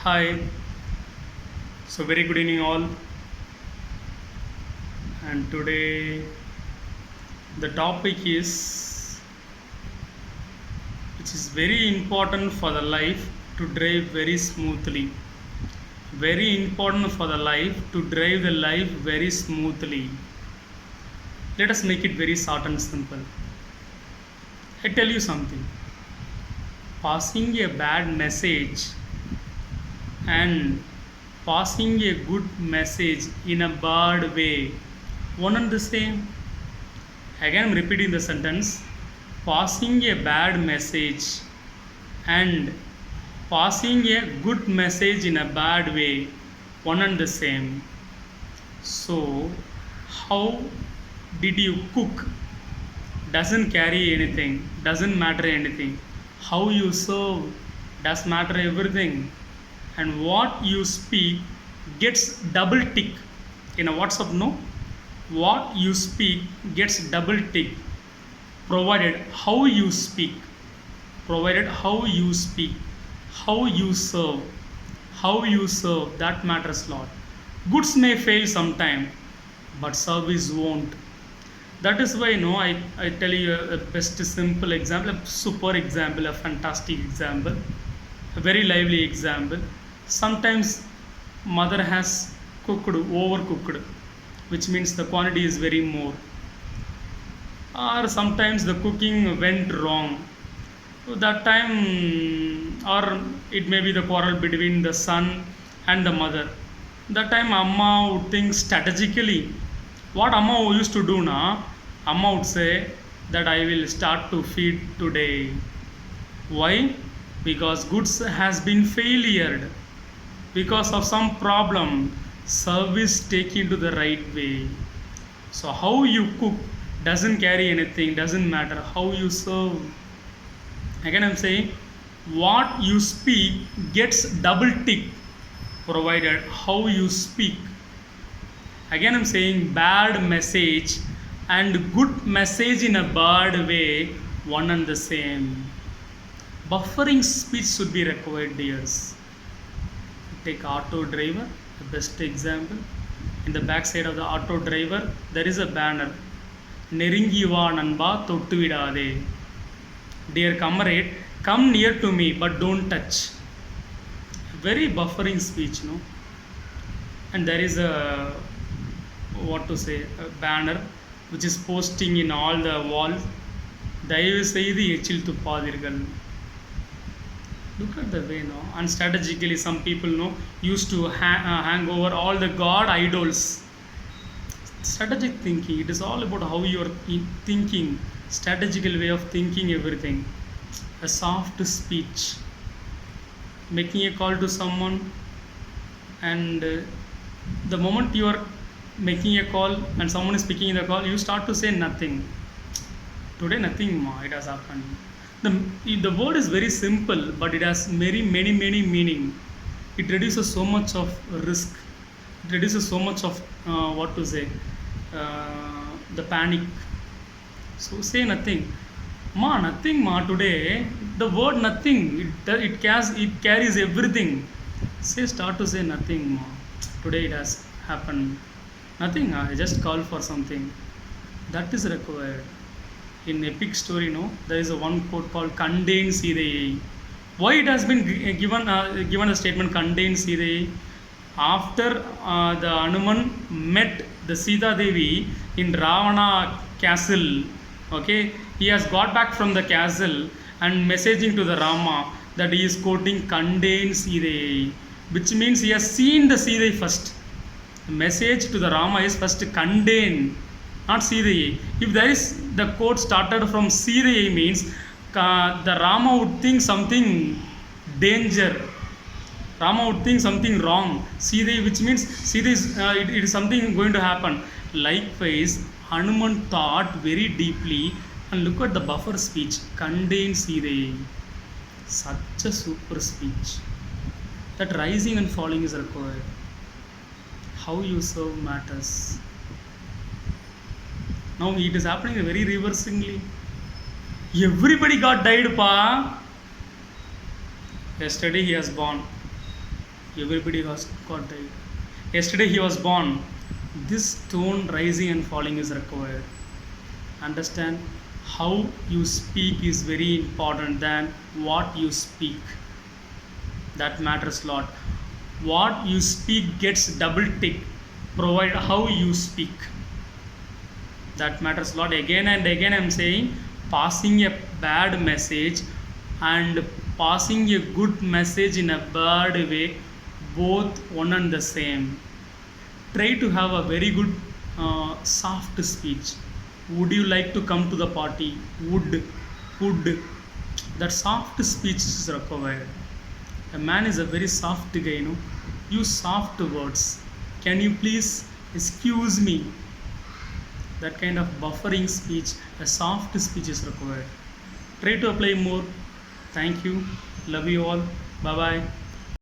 Hi, so very good evening all. And today the topic is which is very important for the life to drive very smoothly. Very important for the life to drive the life very smoothly. Let us make it very short and simple. I tell you something. Passing a bad message and passing a good message in a bad way, one and the same. Again, I'm repeating the sentence. Passing a bad message and passing a good message in a bad way, one and the same. So, how did you cook? Doesn't carry anything, doesn't matter anything. How you serve does matter everything. And what you speak gets double tick. In a WhatsApp, no? What you speak gets double tick provided how you speak, how you serve, that matters a lot. Goods may fail sometime, but service won't. That is why, I tell you a best simple example, a super example, a fantastic example, a very lively example. Sometimes mother has cooked, overcooked, which means the quantity is very more, or sometimes the cooking went wrong. So that time, or it may be the quarrel between the son and the mother. That time amma would think strategically. What amma used to do now, amma would say that I will start to feed today. Why? Because goods has been failured, because of some problem, service taken to the right way. So how you cook doesn't carry anything, doesn't matter. How you serve. Again, I'm saying what you speak gets double tick provided how you speak. Again, I'm saying bad message and good message in a bad way, one and the same. Buffering speech should be required, dears. Take auto driver, the best example. In the back side of the auto driver, there is a banner. Neringi va nanba tottu vidade. Dear comrade, come near to me but don't touch. Very buffering speech, no? And there is a, what to say, a banner which is posting in all the walls. தயவு செய்து எச்சில் துப்பாதீர்கள். Look at the way, no? And strategically, some people used to hang over all the god idols. Strategic thinking, it is all about how you are thinking, strategical way of thinking everything. A soft speech, making a call to someone, and the moment you are making a call and someone is picking the call, you start to say nothing. Today nothing ma, it has happened. The word is very simple, but it has many meaning. It reduces so much of risk. It reduces so much of what to say, the panic. So say nothing. Ma, nothing ma today. The word nothing, it carries everything. Start to say nothing ma. Today it has happened. Nothing, I just call for something. That is required. In epic story, there is a one quote called Kandain Seedai. Why it has been given a statement Kandain Seedai? After the Hanuman met the Sita Devi in Ravana castle, okay, he has got back from the castle and messaging to the Rama that he is quoting Kandain Seedai, which means he has seen the Seedai first. The message to the Rama is first Kandain, not Seedai. If there is the quote started from Seedai, means the Rama would think something danger. Rama would think something wrong. Seedai, which means Seedai is, it is something going to happen. Likewise, Hanuman thought very deeply, and look at the buffer speech. Kandain Seedai. Such a super speech. That rising and falling is required. How you serve matters. Now it is happening very reversingly. Everybody got died, pa. Yesterday he has born. Everybody was got died. Yesterday he was born. This tone rising and falling is required. Understand how you speak is very important than what you speak. That matters a lot. What you speak gets double tick. Provide how you speak. That matters a lot. Again and again I'm saying passing a bad message and passing a good message in a bad way, both one and the same. Try to have a very good soft speech. Would you like to come to the party? Would. That soft speech is required. A man is a very soft guy, you know. Use soft words. Can you please excuse me? That kind of buffering speech, a soft speech is required. Try to apply more. Thank you. Love you all. Bye bye.